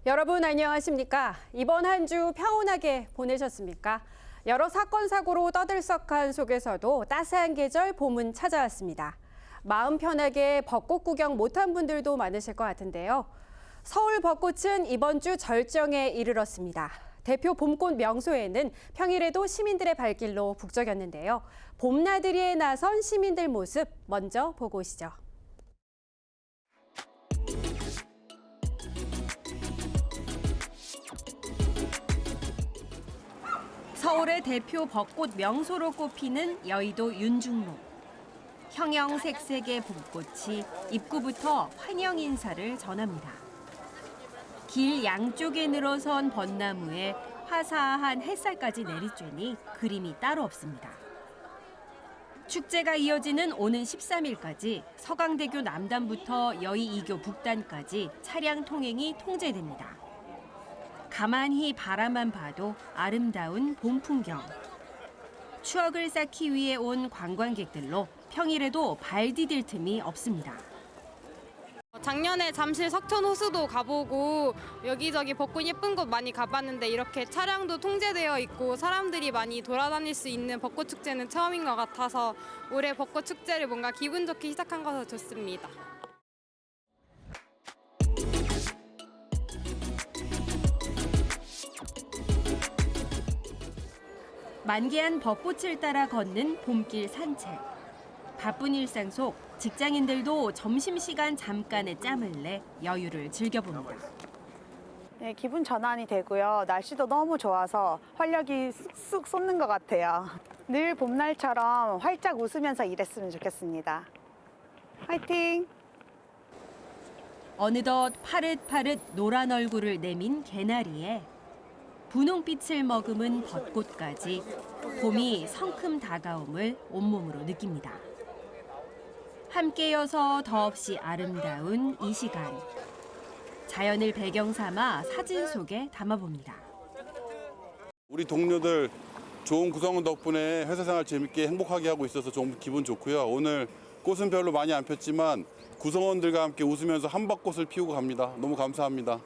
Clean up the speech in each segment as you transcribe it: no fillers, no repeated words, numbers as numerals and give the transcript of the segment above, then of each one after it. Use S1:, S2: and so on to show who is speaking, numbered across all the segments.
S1: 여러분 안녕하십니까? 이번 한 주 평온하게 보내셨습니까? 여러 사건 사고로 떠들썩한 속에서도 따스한 계절 봄은 찾아왔습니다. 마음 편하게 벚꽃 구경 못한 분들도 많으실 것 같은데요. 서울 벚꽃은 이번 주 절정에 이르렀습니다. 대표 봄꽃 명소에는 평일에도 시민들의 발길로 북적였는데요. 봄나들이에 나선 시민들 모습 먼저 보고 오시죠. 서울의 대표 벚꽃 명소로 꼽히는 여의도 윤중로. 형형색색의 봄꽃이 입구부터 환영 인사를 전합니다. 길 양쪽에 늘어선 벚나무에 화사한 햇살까지 내리쬐니 그림이 따로 없습니다. 축제가 이어지는 오는 13일까지 서강대교 남단부터 여의 2교 북단까지 차량 통행이 통제됩니다. 가만히 바라만 봐도 아름다운 봄 풍경. 추억을 쌓기 위해 온 관광객들로 평일에도 발 디딜 틈이 없습니다.
S2: 작년에 잠실 석촌호수도 가보고 여기저기 벚꽃 예쁜 곳 많이 가봤는데 이렇게 차량도 통제되어 있고 사람들이 많이 돌아다닐 수 있는 벚꽃 축제는 처음인 것 같아서 올해 벚꽃 축제를 뭔가 기분 좋게 시작한 것도 좋습니다.
S1: 만개한 벚꽃을 따라 걷는 봄길 산책. 바쁜 일상 속 직장인들도 점심시간 잠깐의 짬을 내 여유를 즐겨봅니다.
S3: 네, 기분 전환이 되고요. 날씨도 너무 좋아서 활력이 쑥쑥 솟는 것 같아요. 늘 봄날처럼 활짝 웃으면서 일했으면 좋겠습니다. 화이팅!
S1: 어느덧 파릇파릇 노란 얼굴을 내민 개나리에 분홍빛을 머금은 벚꽃까지 봄이 성큼 다가옴을 온몸으로 느낍니다. 함께여서 더없이 아름다운 이 시간. 자연을 배경 삼아 사진 속에 담아봅니다.
S4: 우리 동료들 좋은 구성원 덕분에 회사 생활 재밌게 행복하게 하고 있어서 좀 기분 좋고요. 오늘 꽃은 별로 많이 안 폈지만 구성원들과 함께 웃으면서 한밭꽃을 피우고 갑니다. 너무 감사합니다.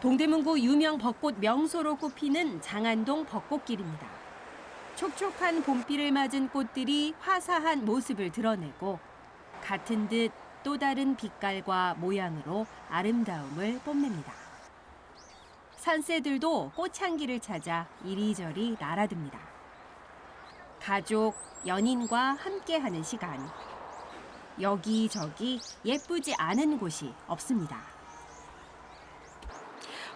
S1: 동대문구 유명 벚꽃 명소로 꼽히는 장안동 벚꽃길입니다. 촉촉한 봄비를 맞은 꽃들이 화사한 모습을 드러내고 같은 듯 또 다른 빛깔과 모양으로 아름다움을 뽐냅니다. 산새들도 꽃향기를 찾아 이리저리 날아듭니다. 가족, 연인과 함께하는 시간. 여기저기 예쁘지 않은 곳이 없습니다.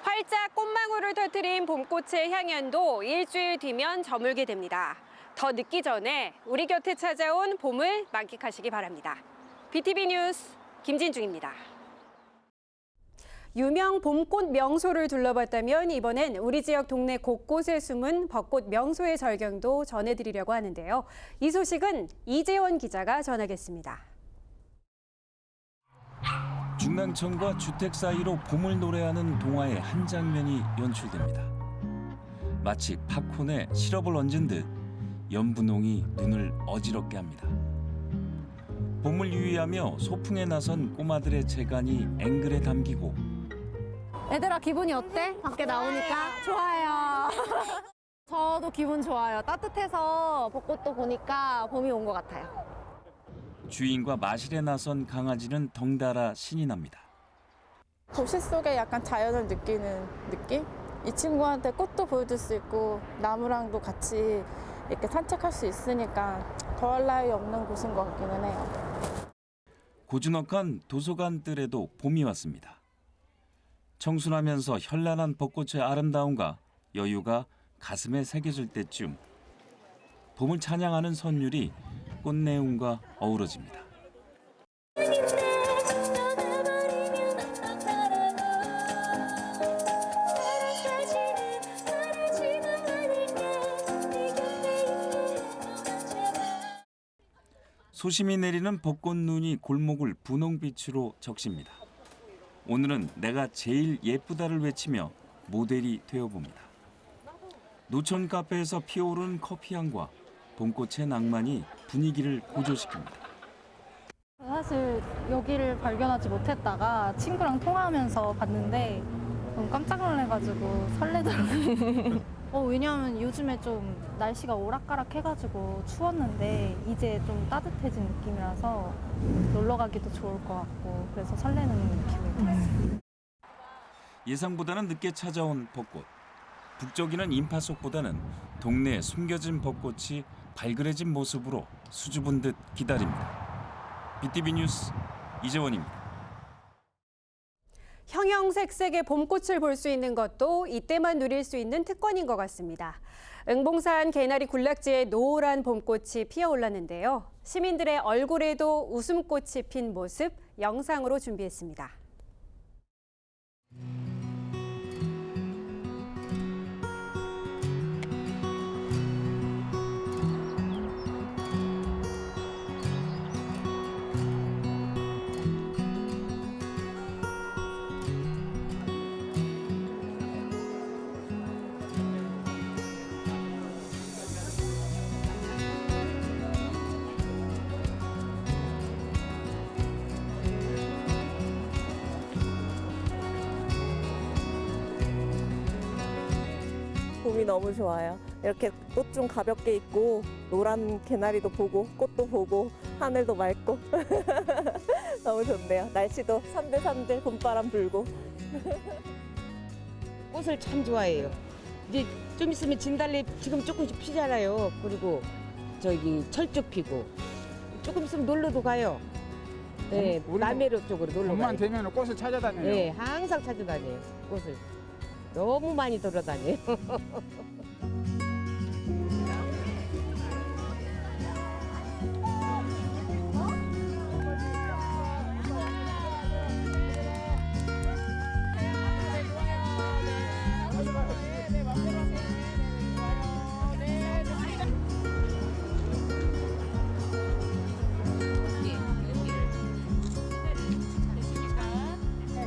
S1: 활짝 꽃망울을 터뜨린 봄꽃의 향연도 일주일 뒤면 저물게 됩니다. 더 늦기 전에 우리 곁에 찾아온 봄을 만끽하시기 바랍니다. BTV 뉴스 김진중입니다. 유명 봄꽃 명소를 둘러봤다면 이번엔 우리 지역 동네 곳곳에 숨은 벚꽃 명소의 절경도 전해드리려고 하는데요. 이 소식은 이재원 기자가 전하겠습니다.
S5: 중랑천과 주택 사이로 봄을 노래하는 동화의 한 장면이 연출됩니다. 마치 팝콘에 시럽을 얹은 듯 연분홍이 눈을 어지럽게 합니다. 봄을 유의하며 소풍에 나선 꼬마들의 재간이 앵글에 담기고
S6: 얘들아 기분이 어때? 밖에 나오니까? 좋아요. 저도 기분 좋아요. 따뜻해서 벚꽃도 보니까 봄이 온 것 같아요.
S5: 주인과 마실에 나선 강아지는 덩달아 신이 납니다.
S7: 도시 속에 약간 자연을 느끼는 느낌? 이 친구한테 꽃도 보여줄 수 있고 나무랑도 같이 이렇게 산책할 수 있으니까 더할 나위 없는 곳인 것 같기는 해요.
S5: 고즈넉한 도서관들에도 봄이 왔습니다. 청순하면서 현란한 벚꽃의 아름다움과 여유가 가슴에 새겨질 때쯤 봄을 찬양하는 선율이 꽃내음과 어우러집니다. 소심히 내리는 벚꽃눈이 골목을 분홍빛으로 적십니다. 오늘은 내가 제일 예쁘다를 외치며 모델이 되어봅니다. 노천 카페에서 피어오르는 커피향과 봄꽃의 낭만이 분위기를 고조시킵니다.
S6: 사실 여기를 발견하지 못했다가 친구랑 통화하면서 봤는데 너무 깜짝 놀래가지고 설레더라고요. 왜냐하면 요즘에 좀 날씨가 오락가락해가지고 추웠는데 이제 좀 따뜻해진 느낌이라서 놀러 가기도 좋을 것 같고 그래서 설레는 기분이 들었어요.
S5: 예상보다는 늦게 찾아온 벚꽃. 북적이는 인파 속보다는 동네에 숨겨진 벚꽃이 발그레진 모습으로 수줍은 듯 기다립니다. BTV 뉴스 이재원입니다.
S1: 형형색색의 봄꽃을 볼 수 있는 것도 이때만 누릴 수 있는 특권인 것 같습니다. 응봉산 개나리 군락지에 노란 봄꽃이 피어올랐는데요. 시민들의 얼굴에도 웃음꽃이 핀 모습 영상으로 준비했습니다.
S8: 봄이 너무 좋아요. 이렇게 꽃 좀 가볍게 입고 노란 개나리도 보고 꽃도 보고 하늘도 맑고 너무 좋네요. 날씨도 산들산들 봄바람 불고.
S9: 꽃을 참 좋아해요. 이제 좀 있으면 진달래 지금 조금씩 피잖아요. 그리고 저기 철쭉 피고 조금 있으면 놀러도 가요. 네, 남해로 쪽으로 놀러 가요.
S10: 봄만 되면 꽃을 찾아다녀요.
S9: 네, 항상 찾아다녀요. 꽃을 너무 많이 돌아다녀요.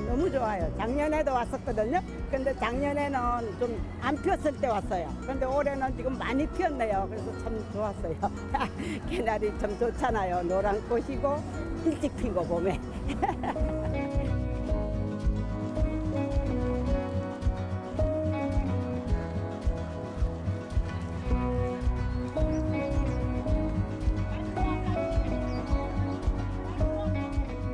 S11: 너무 좋아요. 작년에도 왔었거든요. 근데 작년에는 좀 안 피었을 때 왔어요. 근데 올해는 지금 많이 피었네요. 그래서 참 좋았어요. 개나리 참 좋잖아요. 노란 꽃이고 일찍 피고 봄에.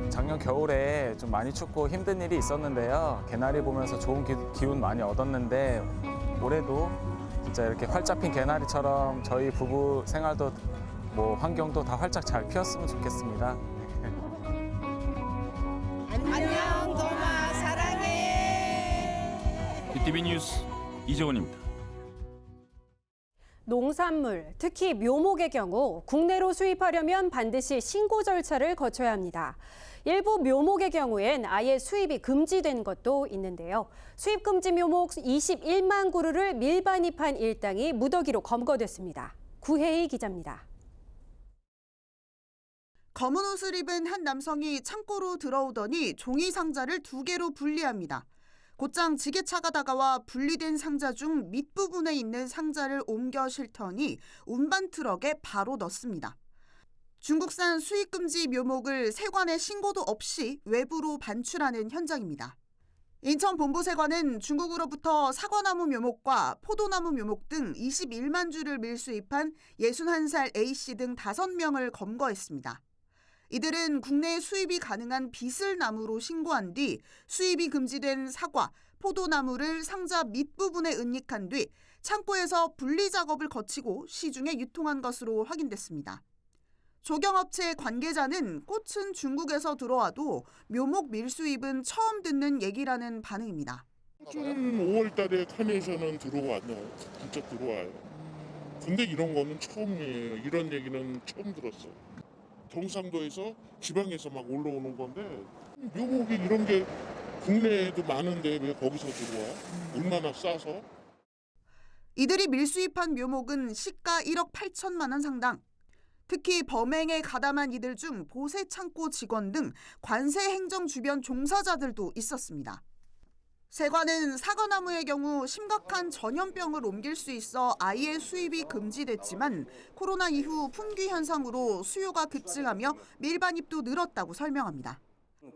S12: 작년 겨울에 좀 많이 춥고 힘든 일이 있었는데요. 개나리 보면서 좋은 기운 많이 얻었는데 올해도 진짜 이렇게 활짝 핀 개나리처럼 저희 부부 생활도 뭐 환경도 다 활짝 잘 피었으면 좋겠습니다.
S11: 안녕, 도마 사랑해.
S5: BTV 뉴스 이재원입니다.
S1: 농산물, 특히 묘목의 경우 국내로 수입하려면 반드시 신고 절차를 거쳐야 합니다. 일부 묘목의 경우엔 아예 수입이 금지된 것도 있는데요. 수입 금지 묘목 21만 그루를 밀반입한 일당이 무더기로 검거됐습니다. 구혜희 기자입니다.
S13: 검은 옷을 입은 한 남성이 창고로 들어오더니 종이 상자를 2개로 분리합니다. 곧장 지게차가 다가와 분리된 상자 중 밑부분에 있는 상자를 옮겨 실더니 운반 트럭에 바로 넣습니다. 중국산 수입금지 묘목을 세관에 신고도 없이 외부로 반출하는 현장입니다. 인천 본부세관은 중국으로부터 사과나무 묘목과 포도나무 묘목 등 21만 주를 밀수입한 61살 A씨 등 5명을 검거했습니다. 이들은 국내 수입이 가능한 비슬나무로 신고한 뒤 수입이 금지된 사과, 포도나무를 상자 밑부분에 은닉한 뒤 창고에서 분리 작업을 거치고 시중에 유통한 것으로 확인됐습니다. 조경업체 관계자는 꽃은 중국에서 들어와도 묘목 밀수입은 처음 듣는 얘기라는 반응입니다.
S14: 지금 5월 달에 카네이션은 들어왔나요? 진짜 들어와요. 근데 이런 거는 처음이에요. 이런 얘기는 처음 들었어요. 경상도에서 지방에서 막 올라오는 건데 묘목이 이런 게 국내에도 많은데 왜 거기서 들어와? 얼마나 싸서?
S13: 이들이 밀수입한 묘목은 시가 1억 8천만 원 상당. 특히 범행에 가담한 이들 중 보세 창고 직원 등 관세 행정 주변 종사자들도 있었습니다. 세관은 사과나무의 경우 심각한 전염병을 옮길 수 있어 아예 수입이 금지됐지만 코로나 이후 품귀 현상으로 수요가 급증하며 밀반입도 늘었다고 설명합니다.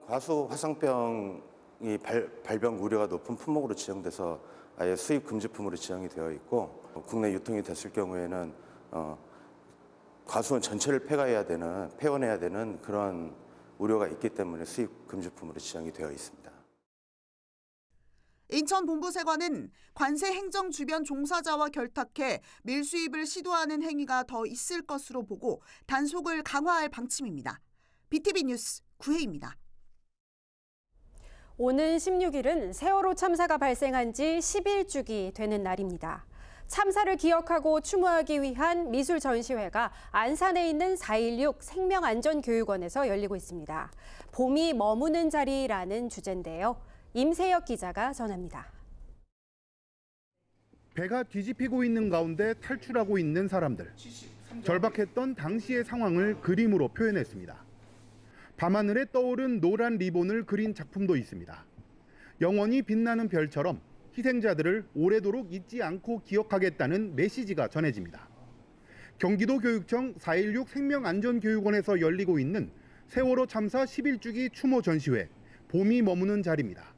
S10: 과수 화상병이 발병 우려가 높은 품목으로 지정돼서 아예 수입 금지품으로 지정이 되어 있고 국내 유통이 됐을 경우에는 과수원 전체를 폐원해야 되는 그런 우려가 있기 때문에 수입 금지품으로 지정이 되어 있습니다.
S13: 인천본부세관은 관세 행정 주변 종사자와 결탁해 밀수입을 시도하는 행위가 더 있을 것으로 보고 단속을 강화할 방침입니다. BTV 뉴스 구혜입니다.
S1: 오는 16일은 세월호 참사가 발생한 지 10일주기 되는 날입니다. 참사를 기억하고 추모하기 위한 미술 전시회가 안산에 있는 4.16 생명안전교육원에서 열리고 있습니다. 봄이 머무는 자리라는 주제인데요. 임세혁 기자가 전합니다.
S15: 배가 뒤집히고 있는 가운데 탈출하고 있는 사람들. 절박했던 당시의 상황을 그림으로 표현했습니다. 밤하늘에 떠오른 노란 리본을 그린 작품도 있습니다. 영원히 빛나는 별처럼 희생자들을 오래도록 잊지 않고 기억하겠다는 메시지가 전해집니다. 경기도 교육청 4.16 생명안전교육원에서 열리고 있는 세월호 참사 11주기 추모 전시회, 봄이 머무는 자리입니다.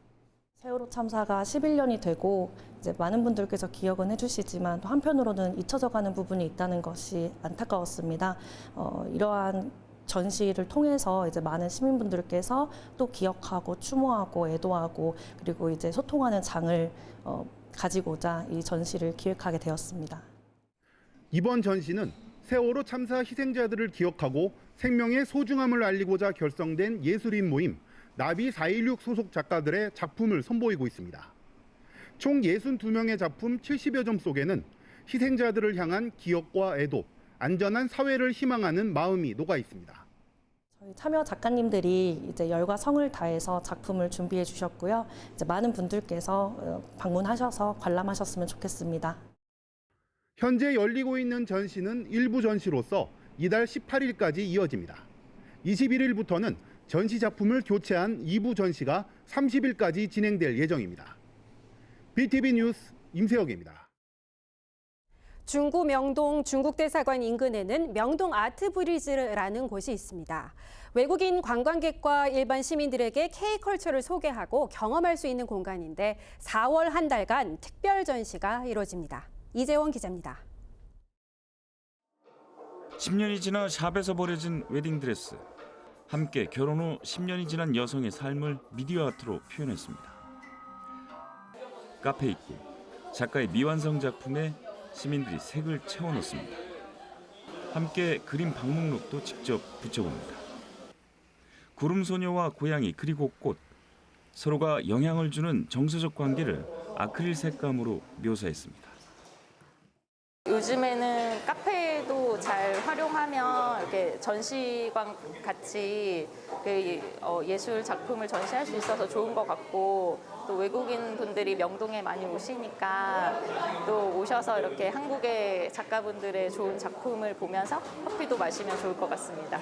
S16: 세월호 참사가 11년이 되고 이제 많은 분들께서 기억은 해주시지만 또 한편으로는 잊혀져가는 부분이 있다는 것이 안타까웠습니다. 이러한 전시를 통해서 이제 많은 시민분들께서 또 기억하고 추모하고 애도하고 그리고 이제 소통하는 장을 가지고자 이 전시를 기획하게 되었습니다.
S15: 이번 전시는 세월호 참사 희생자들을 기억하고 생명의 소중함을 알리고자 결성된 예술인 모임 나비 4.16 소속 작가들의 작품을 선보이고 있습니다. 총 62명의 작품 70여 점 속에는 희생자들을 향한 기억과 애도, 안전한 사회를 희망하는 마음이 녹아 있습니다.
S16: 저희 참여 작가님들이 이제 열과 성을 다해서 작품을 준비해 주셨고요. 이제 많은 분들께서 방문하셔서 관람하셨으면 좋겠습니다.
S15: 현재 열리고 있는 전시는 일부 전시로서 이달 18일까지 이어집니다. 21일부터는 전시 작품을 교체한 2부 전시가 30일까지 진행될 예정입니다. BTV 뉴스 임세혁입니다.
S1: 중구 명동 중국대사관 인근에는 명동 아트브리즈라는 곳이 있습니다. 외국인 관광객과 일반 시민들에게 K컬처를 소개하고 경험할 수 있는 공간인데 4월 한 달간 특별 전시가 이루어집니다. 이재원 기자입니다.
S5: 10년이 지나 샵에서 버려진 웨딩드레스. 함께 결혼 후 10년이 지난 여성의 삶을 미디어 아트로 표현했습니다. 카페 입구, 작가의 미완성 작품에 시민들이 색을 채워넣습니다. 함께 그림 방목록도 직접 붙여봅니다. 구름소녀와 고양이 그리고 꽃, 서로가 영향을 주는 정서적 관계를 아크릴 색감으로 묘사했습니다.
S17: 요즘에는 카페도 잘 활용하면 이렇게 전시관 같이 예술 작품을 전시할 수 있어서 좋은 것 같고 또 외국인 분들이 명동에 많이 오시니까 또 오셔서 이렇게 한국의 작가분들의 좋은 작품을 보면서 커피도 마시면 좋을 것 같습니다.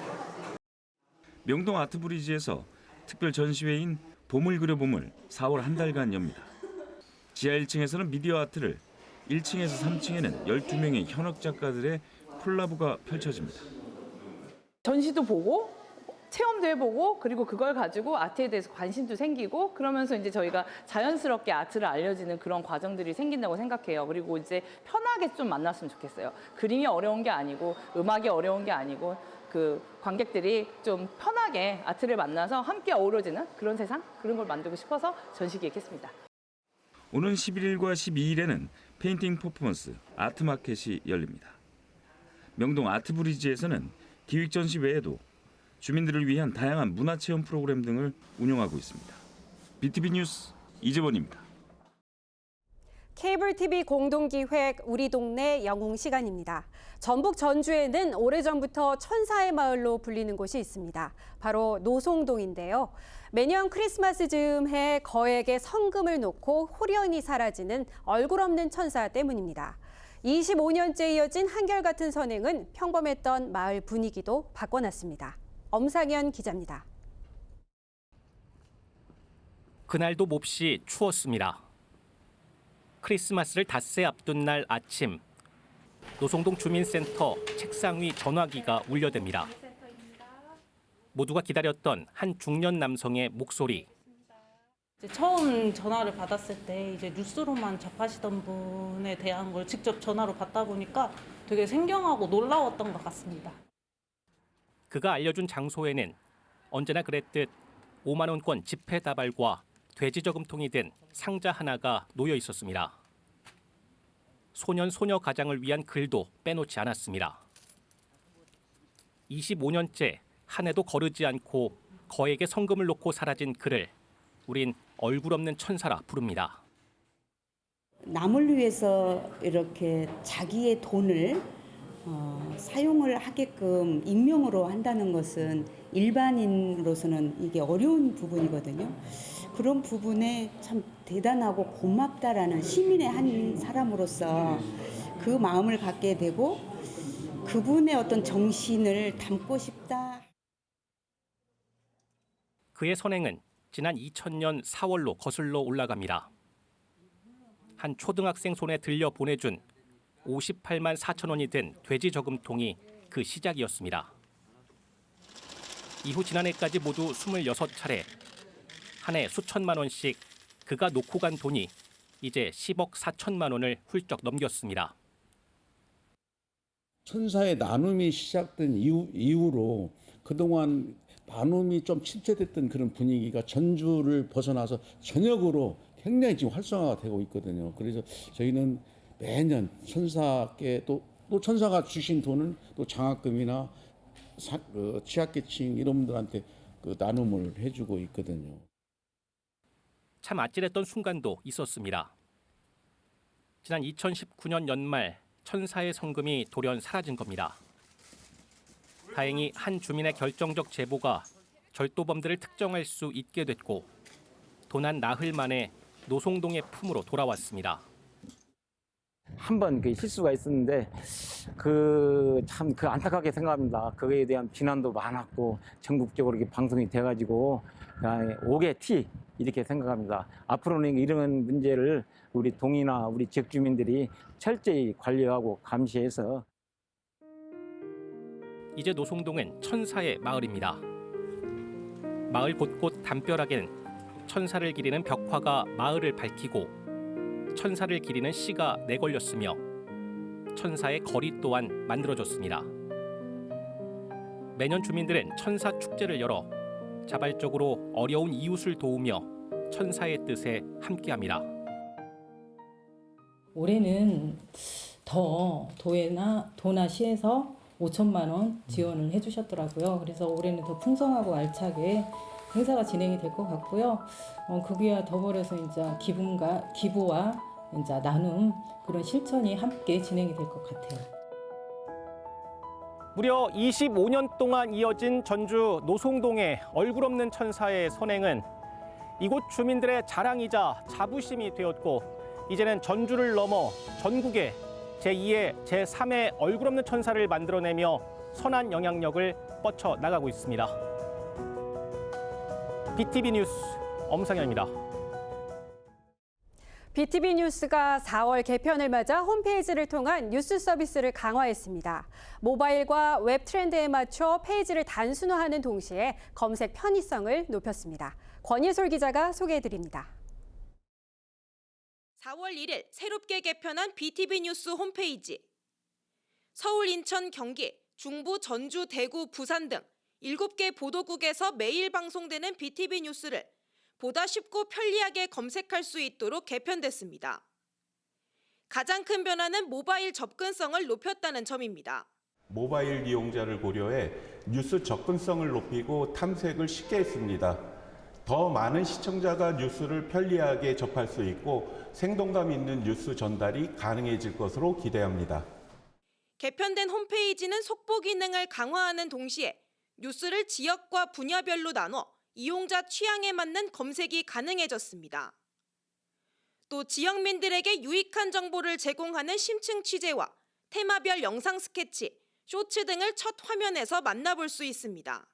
S5: 명동 아트브리지에서 특별 전시회인 봄을 그려봄을 4월 한 달간 엽니다. 지하 1층에서는 미디어 아트를 1층에서 3층에는 12명의 현역 작가들의 콜라보가 펼쳐집니다.
S18: 전시도 보고 체험도 해보고 그리고 그걸 가지고 아트에 대해서 관심도 생기고 그러면서 이제 저희가 자연스럽게 아트를 알려지는 그런 과정들이 생긴다고 생각해요. 그리고 이제 편하게 좀 만났으면 좋겠어요. 그림이 어려운 게 아니고 음악이 어려운 게 아니고 그 관객들이 좀 편하게 아트를 만나서 함께 어우러지는 그런 세상 그런 걸 만들고 싶어서 전시 기획했습니다.
S5: 오는 11일과 12일에는 페인팅 퍼포먼스 아트마켓이 열립니다. 명동 아트브리지에서는 기획전시 외에도 주민들을 위한 다양한 문화체험 프로그램 등을 운영하고 있습니다. BTV 뉴스 이재원입니다.
S1: 케이블 TV 공동기획 우리 동네 영웅 시간입니다. 전북 전주에는 오래전부터 천사의 마을로 불리는 곳이 있습니다. 바로 노송동인데요. 매년 크리스마스 즈음에 거액의 성금을 놓고 홀연히 사라지는 얼굴 없는 천사 때문입니다. 25년째 이어진 한결같은 선행은 평범했던 마을 분위기도 바꿔놨습니다. 엄상현 기자입니다.
S19: 그날도 몹시 추웠습니다. 크리스마스를 닷새 앞둔 날 아침, 노송동 주민센터 책상 위 전화기가 울려댑니다. 모두가 기다렸던 한 중년 남성의 목소리.
S20: 이제 처음 전화를 받았을 때 이제 뉴스로만 접하시던 분에 대한 걸 직접 전화로 받다 보니까 되게 생경하고 놀라웠던 것 같습니다.
S19: 그가 알려준 장소에는 언제나 그랬듯 5만 원권 지폐 다발과 돼지 저금통이 든 상자 하나가 놓여 있었습니다. 소년 소녀 가장을 위한 글도 빼놓지 않았습니다. 25년째 한 해도 거르지 않고 거액의 성금을 놓고 사라진 그를 우린 얼굴 없는 천사라 부릅니다.
S21: 남을 위해서 이렇게 자기의 돈을 사용을 하게끔 익명으로 한다는 것은 일반인으로서는 이게 어려운 부분이거든요. 그런 부분에 참 대단하고 고맙다라는 시민의 한 사람으로서 그 마음을 갖게 되고 그분의 어떤 정신을 담고 싶다.
S19: 그의 선행은 지난 2000년 4월로 거슬러 올라갑니다. 한 초등학생 손에 들려 보내준 58만 4천 원이 든 돼지 저금통이 그 시작이었습니다. 이후 지난해까지 모두 26차례, 한 해 수천만 원씩 그가 놓고 간 돈이 이제 10억 4천만 원을 훌쩍 넘겼습니다.
S22: 천사의 나눔이 시작된 이후로 그동안 나눔이 좀 침체됐던 그런 분위기가 전주를 벗어나서 전역으로 굉장히 지금 활성화가 되고 있거든요. 그래서 저희는 매년 천사께 또 천사가 주신 돈은 또 장학금이나 취약계층 이런 분들한테 그 나눔을 해주고 있거든요.
S19: 참 아찔했던 순간도 있었습니다. 지난 2019년 연말 천사의 성금이 돌연 사라진 겁니다. 다행히 한 주민의 결정적 제보가 절도범들을 특정할 수 있게 됐고 돈 한 나흘 만에 노송동의 품으로 돌아왔습니다.
S23: 한 번 그 실수가 있었는데 참 안타깝게 생각합니다. 그거에 대한 비난도 많았고 전국적으로 이렇게 방송이 돼가지고 옥의 티 이렇게 생각합니다. 앞으로는 이런 문제를 우리 동이나 우리 지역 주민들이 철저히 관리하고 감시해서
S19: 이제 노송동은 천사의 마을입니다. 마을 곳곳 담벼락엔 천사를 기리는 벽화가 마을을 밝히고 천사를 기리는 시가 내걸렸으며 천사의 거리 또한 만들어졌습니다. 매년 주민들은 천사 축제를 열어 자발적으로 어려운 이웃을 도우며 천사의 뜻에 함께합니다.
S24: 올해는 더 도나 시에서 5천만 원 지원을 해주셨더라고요. 그래서 올해는 더 풍성하고 알차게 행사가 진행이 될 것 같고요. 거기와 더불어서 이제 기부와 이제 나눔 그런 실천이 함께 진행이 될 것 같아요.
S19: 무려 25년 동안 이어진 전주 노송동의 얼굴 없는 천사의 선행은 이곳 주민들의 자랑이자 자부심이 되었고 이제는 전주를 넘어 전국에 제2의 제3의 얼굴 없는 천사를 만들어내며 선한 영향력을 뻗쳐나가고 있습니다. BTV 뉴스 엄상현입니다.
S1: BTV 뉴스가 4월 개편을 맞아 홈페이지를 통한 뉴스 서비스를 강화했습니다. 모바일과 웹 트렌드에 맞춰 페이지를 단순화하는 동시에 검색 편의성을 높였습니다. 권예솔 기자가 소개해드립니다.
S25: 4월 1일 새롭게 개편한 BTV 뉴스 홈페이지. 서울, 인천, 경기, 중부, 전주, 대구, 부산 등 7개 보도국에서 매일 방송되는 BTV 뉴스를 보다 쉽고 편리하게 검색할 수 있도록 개편됐습니다. 가장 큰 변화는 모바일 접근성을 높였다는 점입니다.
S26: 모바일 이용자를 고려해 뉴스 접근성을 높이고 탐색을 쉽게 했습니다. 더 많은 시청자가 뉴스를 편리하게 접할 수 있고 생동감 있는 뉴스 전달이 가능해질 것으로 기대합니다.
S25: 개편된 홈페이지는 속보 기능을 강화하는 동시에 뉴스를 지역과 분야별로 나눠 이용자 취향에 맞는 검색이 가능해졌습니다. 또 지역민들에게 유익한 정보를 제공하는 심층 취재와 테마별 영상 스케치, 쇼츠 등을 첫 화면에서 만나볼 수 있습니다.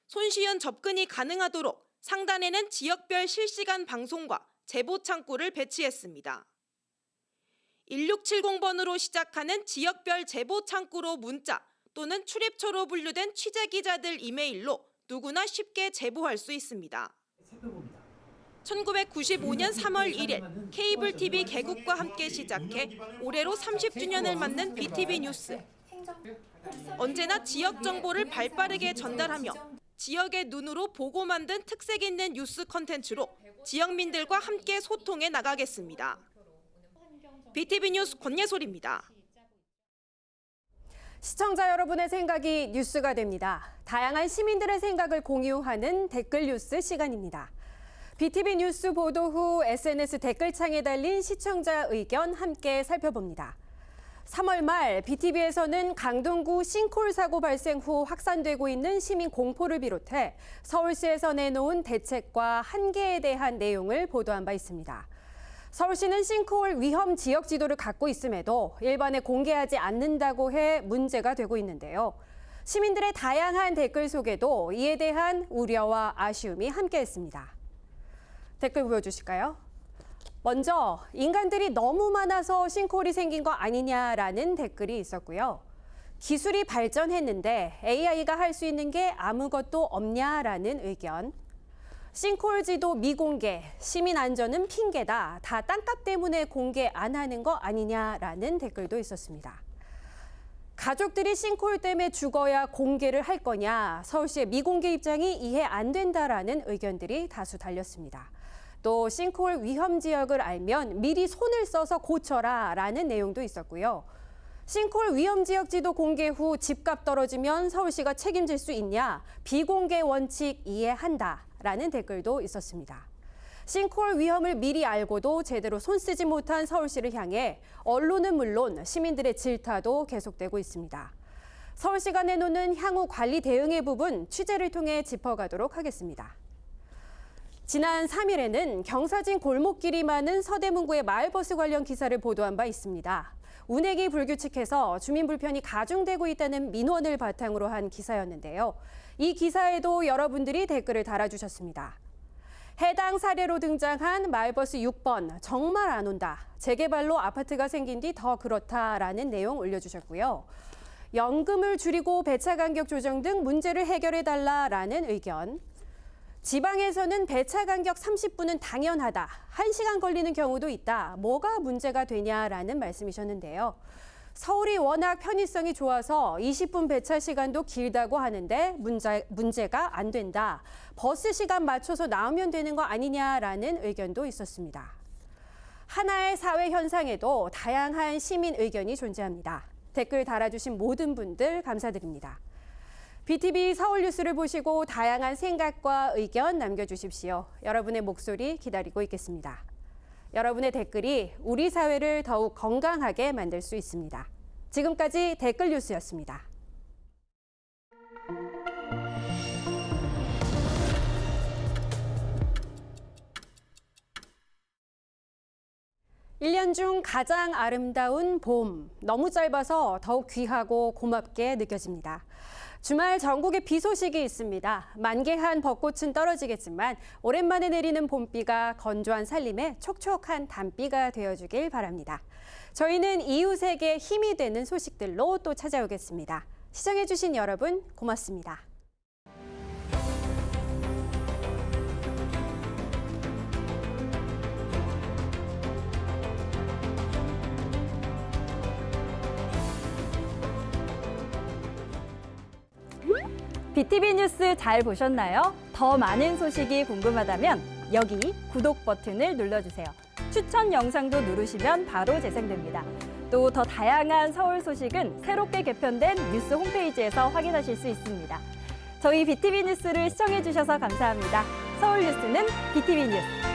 S25: 손쉬운 접근이 가능하도록 상단에는 지역별 실시간 방송과 제보 창구를 배치했습니다. 1670번으로 시작하는 지역별 제보 창구로 문자 또는 출입처로 분류된 취재기자들 이메일로 누구나 쉽게 제보할 수 있습니다. 1995년 3월 1일 케이블 TV 개국과 함께 시작해 올해로 30주년을 맞는 BTV 뉴스. 언제나 지역 정보를 발빠르게 전달하며 지역의 눈으로 보고 만든 특색 있는 뉴스 컨텐츠로 지역민들과 함께 소통해 나가겠습니다. BTV 뉴스 권예솔입니다.
S1: 시청자 여러분의 생각이 뉴스가 됩니다. 다양한 시민들의 생각을 공유하는 댓글 뉴스 시간입니다. BTV 뉴스 보도 후 SNS 댓글창에 달린 시청자 의견 함께 살펴봅니다. 3월 말 BTV에서는 강동구 싱크홀 사고 발생 후 확산되고 있는 시민 공포를 비롯해 서울시에서 내놓은 대책과 한계에 대한 내용을 보도한 바 있습니다. 서울시는 싱크홀 위험 지역 지도를 갖고 있음에도 일반에 공개하지 않는다고 해 문제가 되고 있는데요. 시민들의 다양한 댓글 속에도 이에 대한 우려와 아쉬움이 함께했습니다. 댓글 보여주실까요? 먼저 인간들이 너무 많아서 싱크홀이 생긴 거 아니냐라는 댓글이 있었고요. 기술이 발전했는데 AI가 할 수 있는 게 아무것도 없냐라는 의견. 싱크홀 지도 미공개, 시민 안전은 핑계다. 다 땅값 때문에 공개 안 하는 거 아니냐라는 댓글도 있었습니다. 가족들이 싱크홀 때문에 죽어야 공개를 할 거냐, 서울시의 미공개 입장이 이해 안 된다라는 의견들이 다수 달렸습니다. 또 싱크홀 위험 지역을 알면 미리 손을 써서 고쳐라라는 내용도 있었고요. 싱크홀 위험 지역 지도 공개 후 집값 떨어지면 서울시가 책임질 수 있냐, 비공개 원칙 이해한다라는 댓글도 있었습니다. 싱크홀 위험을 미리 알고도 제대로 손 쓰지 못한 서울시를 향해 언론은 물론 시민들의 질타도 계속되고 있습니다. 서울시가 내놓는 향후 관리 대응의 부분 취재를 통해 짚어가도록 하겠습니다. 지난 3일에는 경사진 골목길이 많은 서대문구의 마을버스 관련 기사를 보도한 바 있습니다. 운행이 불규칙해서 주민 불편이 가중되고 있다는 민원을 바탕으로 한 기사였는데요. 이 기사에도 여러분들이 댓글을 달아주셨습니다. 해당 사례로 등장한 마을버스 6번 정말 안 온다. 재개발로 아파트가 생긴 뒤 더 그렇다라는 내용 올려주셨고요. 연금을 줄이고 배차 간격 조정 등 문제를 해결해달라라는 의견. 지방에서는 배차 간격 30분은 당연하다. 1시간 걸리는 경우도 있다. 뭐가 문제가 되냐라는 말씀이셨는데요. 서울이 워낙 편의성이 좋아서 20분 배차 시간도 길다고 하는데 문제가 안 된다. 버스 시간 맞춰서 나오면 되는 거 아니냐라는 의견도 있었습니다. 하나의 사회 현상에도 다양한 시민 의견이 존재합니다. 댓글 달아주신 모든 분들 감사드립니다. BTV 서울 뉴스를 보시고 다양한 생각과 의견 남겨주십시오. 여러분의 목소리 기다리고 있겠습니다. 여러분의 댓글이 우리 사회를 더욱 건강하게 만들 수 있습니다. 지금까지 댓글 뉴스였습니다. 1년 중 가장 아름다운 봄. 너무 짧아서 더욱 귀하고 고맙게 느껴집니다. 주말 전국에 비 소식이 있습니다. 만개한 벚꽃은 떨어지겠지만 오랜만에 내리는 봄비가 건조한 살림에 촉촉한 단비가 되어주길 바랍니다. 저희는 이웃에게 힘이 되는 소식들로 또 찾아오겠습니다. 시청해주신 여러분 고맙습니다.
S2: BTV 뉴스 잘 보셨나요? 더 많은 소식이 궁금하다면 여기 구독 버튼을 눌러주세요. 추천 영상도 누르시면 바로 재생됩니다. 또 더 다양한 서울 소식은 새롭게 개편된 뉴스 홈페이지에서 확인하실 수 있습니다. 저희 BTV 뉴스를 시청해주셔서 감사합니다. 서울 뉴스는 BTV 뉴스.